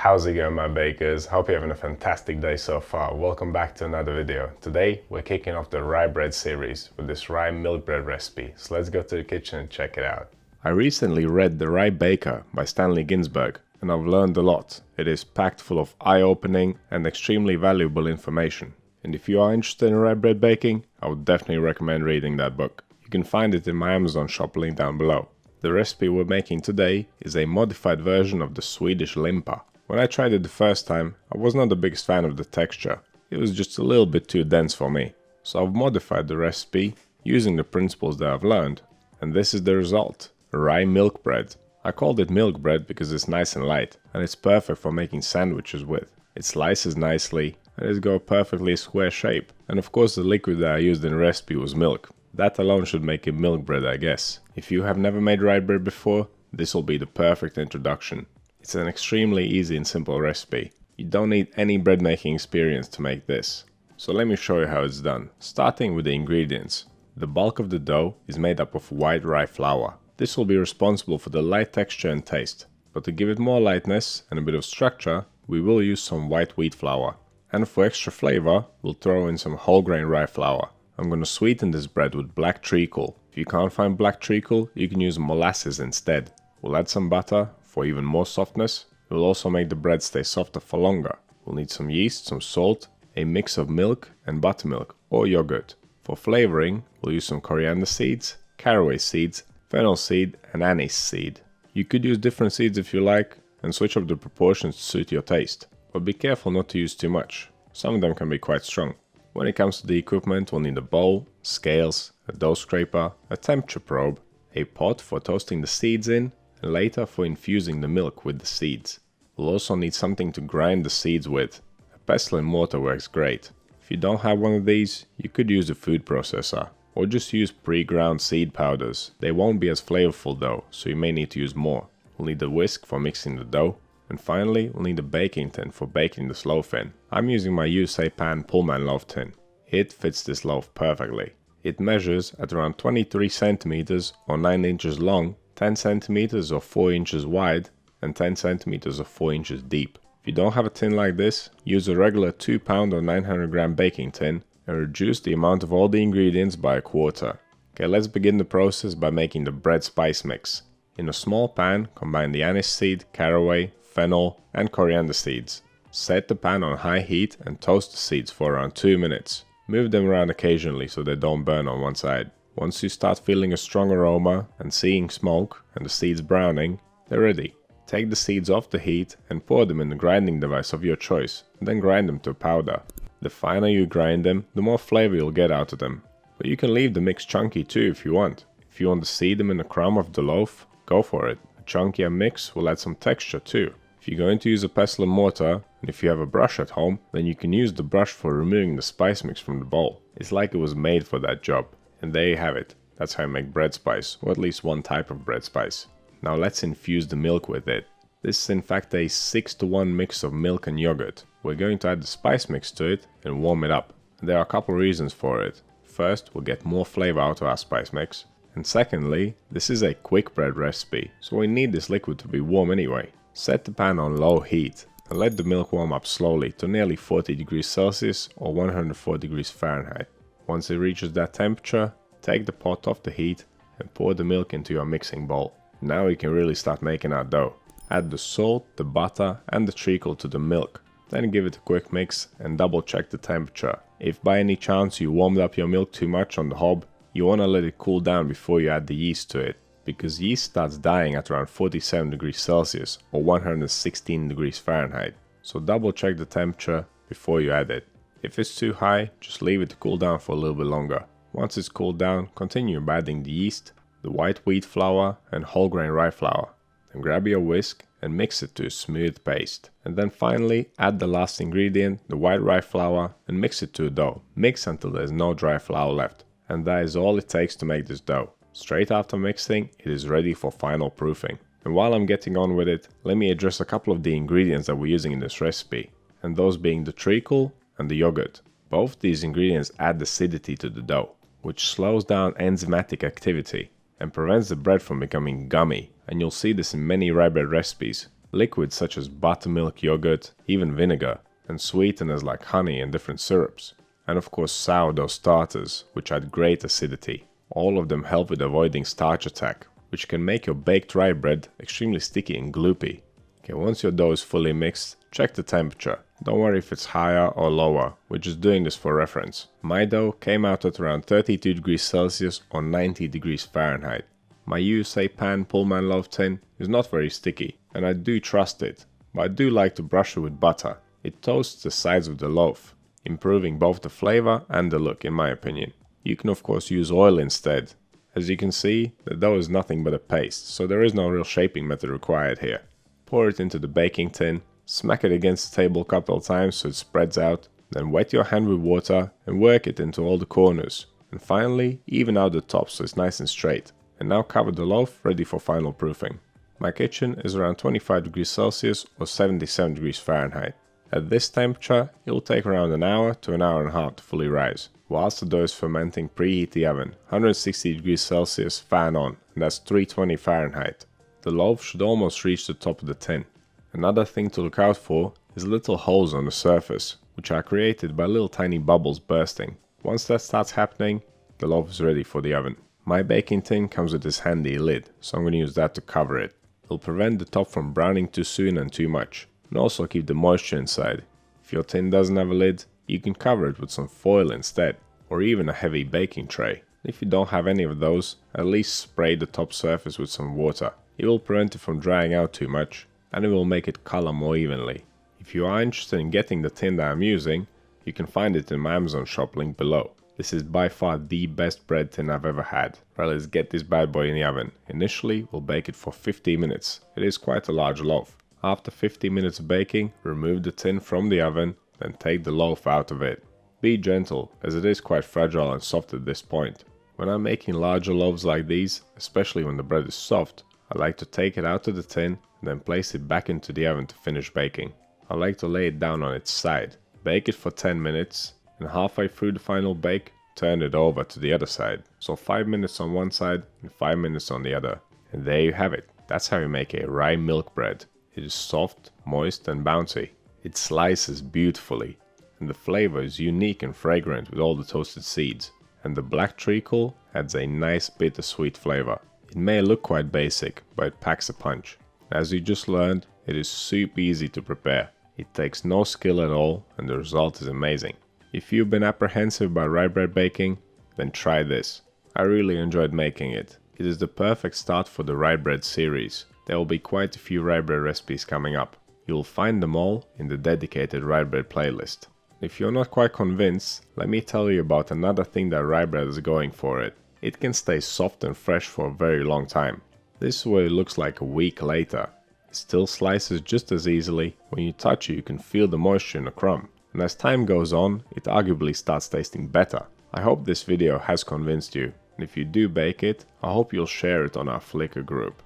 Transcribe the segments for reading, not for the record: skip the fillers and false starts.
How's it going, my bakers? Hope you're having a fantastic day so far. Welcome back to another video. Today we're kicking off the rye bread series with this rye milk bread recipe. So let's go to the kitchen and check it out. I recently read The Rye Baker by Stanley Ginsberg and I've learned a lot. It is packed full of eye-opening and extremely valuable information. And if you are interested in rye bread baking, I would definitely recommend reading that book. You can find it in my Amazon shop link down below. The recipe we're making today is a modified version of the Swedish limpa. When I tried it the first time, I was not the biggest fan of the texture. It was just a little bit too dense for me. So I've modified the recipe using the principles that I've learned. And this is the result: rye milk bread. I called it milk bread because it's nice and light, and it's perfect for making sandwiches with. It slices nicely, and it's got a perfectly square shape. And of course the liquid that I used in the recipe was milk. That alone should make it milk bread, I guess. If you have never made rye bread before, this will be the perfect introduction. It's an extremely easy and simple recipe. You don't need any bread making experience to make this. So let me show you how it's done. Starting with the ingredients. The bulk of the dough is made up of white rye flour. This will be responsible for the light texture and taste. But to give it more lightness and a bit of structure, we will use some white wheat flour. And for extra flavor, we'll throw in some whole grain rye flour. I'm going to sweeten this bread with black treacle. If you can't find black treacle, you can use molasses instead. We'll add some butter for even more softness. It will also make the bread stay softer for longer. We'll need some yeast, some salt, a mix of milk and buttermilk or yogurt. For flavoring, we'll use some coriander seeds, caraway seeds, fennel seed and anise seed. You could use different seeds if you like and switch up the proportions to suit your taste. But be careful not to use too much. Some of them can be quite strong. When it comes to the equipment, we'll need a bowl, scales, a dough scraper, a temperature probe, a pot for toasting the seeds in, and later for infusing the milk with the seeds. We'll also need something to grind the seeds with. A pestle and mortar works great. If you don't have one of these, you could use a food processor, or just use pre-ground seed powders. They won't be as flavorful though, so you may need to use more. We'll need a whisk for mixing the dough. And finally, we'll need a baking tin for baking this loaf in. I'm using my USA Pan Pullman loaf tin. It fits this loaf perfectly. It measures at around 23 centimeters or 9 inches long, 10 centimeters or 4 inches wide, and 10 centimeters or 4 inches deep. If you don't have a tin like this, use a regular 2 pound or 900 gram baking tin and reduce the amount of all the ingredients by a quarter. Okay, let's begin the process by making the bread spice mix. In a small pan, combine the anise seed, caraway, fennel and coriander seeds. Set the pan on high heat and toast the seeds for around 2 minutes. Move them around occasionally so they don't burn on one side. Once you start feeling a strong aroma and seeing smoke and the seeds browning, they're ready. Take the seeds off the heat and pour them in the grinding device of your choice, and then grind them to a powder. The finer you grind them, the more flavor you'll get out of them. But you can leave the mix chunky too if you want. If you want to see them in the crumb of the loaf, go for it. A chunkier mix will add some texture too. If you're going to use a pestle and mortar, and if you have a brush at home, then you can use the brush for removing the spice mix from the bowl. It's like it was made for that job. And there you have it. That's how you make bread spice, or at least one type of bread spice. Now let's infuse the milk with it. This is in fact a 6-to-1 mix of milk and yogurt. We're going to add the spice mix to it and warm it up. There are a couple reasons for it. First, we'll get more flavor out of our spice mix. And secondly, this is a quick bread recipe, so we need this liquid to be warm anyway. Set the pan on low heat and let the milk warm up slowly to nearly 40 degrees Celsius or 104 degrees Fahrenheit. Once it reaches that temperature, take the pot off the heat and pour the milk into your mixing bowl. Now you can really start making our dough. Add the salt, the butter and the treacle to the milk. Then give it a quick mix and double check the temperature. If by any chance you warmed up your milk too much on the hob, you want to let it cool down before you add the yeast to it, because yeast starts dying at around 47 degrees Celsius or 116 degrees Fahrenheit. So double check the temperature before you add it. If it's too high, just leave it to cool down for a little bit longer. Once it's cooled down, continue by adding the yeast, the white wheat flour and whole grain rye flour. Then grab your whisk and mix it to a smooth paste. And then finally add the last ingredient, the white rye flour, and mix it to a dough. Mix until there's no dry flour left. And that is all it takes to make this dough. Straight after mixing, it is ready for final proofing. And while I'm getting on with it, let me address a couple of the ingredients that we're using in this recipe. And those being the treacle and the yogurt. Both these ingredients add acidity to the dough, which slows down enzymatic activity and prevents the bread from becoming gummy. And you'll see this in many rye bread recipes. liquids such as buttermilk, yogurt, even vinegar, and sweeteners like honey and different syrups. And of course sourdough starters, which add great acidity. All of them help with avoiding starch attack, which can make your baked rye bread extremely sticky and gloopy. Okay, once your dough is fully mixed, check the temperature. Don't worry if it's higher or lower, we're just doing this for reference. My dough came out at around 32 degrees Celsius or 90 degrees Fahrenheit. My USA pan Pullman loaf tin is not very sticky, and I do trust it, but I do like to brush it with butter. It toasts the sides of the loaf, improving both the flavor and the look in my opinion. You can of course use oil instead. As you can see, the dough is nothing but a paste, so there is no real shaping method required here. Pour it into the baking tin, smack it against the table a couple of times so it spreads out, then wet your hand with water and work it into all the corners. And finally, even out the top so it's nice and straight. And now cover the loaf ready for final proofing. My kitchen is around 25 degrees Celsius or 77 degrees Fahrenheit. At this temperature, it will take around an hour to an hour and a half to fully rise. Whilst the dough is fermenting, preheat the oven, 160 degrees Celsius, fan on, and that's 320 Fahrenheit. The loaf should almost reach the top of the tin. Another thing to look out for is little holes on the surface, which are created by little tiny bubbles bursting. Once that starts happening, the loaf is ready for the oven. My baking tin comes with this handy lid, so I'm going to use that to cover it. It'll prevent the top from browning too soon and too much, and also keep the moisture inside. If your tin doesn't have a lid, you can cover it with some foil instead, or even a heavy baking tray. If you don't have any of those, at least spray the top surface with some water. It will prevent it from drying out too much, and it will make it color more evenly. If you are interested in getting the tin that I'm using, you can find it in my Amazon shop link below. This is by far the best bread tin I've ever had. Right, let's get this bad boy in the oven. Initially, we'll bake it for 15 minutes. It is quite a large loaf. After 15 minutes of baking, remove the tin from the oven, then take the loaf out of it. Be gentle, as it is quite fragile and soft at this point. When I'm making larger loaves like these, especially when the bread is soft, I like to take it out of the tin and then place it back into the oven to finish baking. I like to lay it down on its side, bake it for 10 minutes, and halfway through the final bake, turn it over to the other side. So 5 minutes on one side and 5 minutes on the other. And there you have it. That's how you make a rye milk bread. It is soft, moist and bouncy. It slices beautifully, and the flavor is unique and fragrant with all the toasted seeds. And the black treacle adds a nice bittersweet flavor. It may look quite basic, but it packs a punch. As you just learned, it is super easy to prepare. It takes no skill at all, and the result is amazing. If you've been apprehensive about rye bread baking, then try this. I really enjoyed making it. It is the perfect start for the rye bread series. There will be quite a few rye bread recipes coming up. You'll find them all in the dedicated rye bread playlist. If you're not quite convinced, let me tell you about another thing that rye bread is going for it. It can stay soft and fresh for a very long time. This is what it looks like a week later. It still slices just as easily. When you touch it, you can feel the moisture in the crumb. And as time goes on, it arguably starts tasting better. I hope this video has convinced you. And if you do bake it, I hope you'll share it on our Flickr group.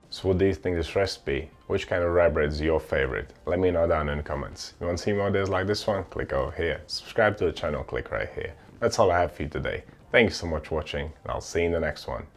So what do you think of this recipe? Which kind of rye bread is your favorite? Let me know down in the comments. You want to see more videos like this one? Click over here. Subscribe to the channel, click right here. That's all I have for you today. Thank you so much for watching, and I'll see you in the next one.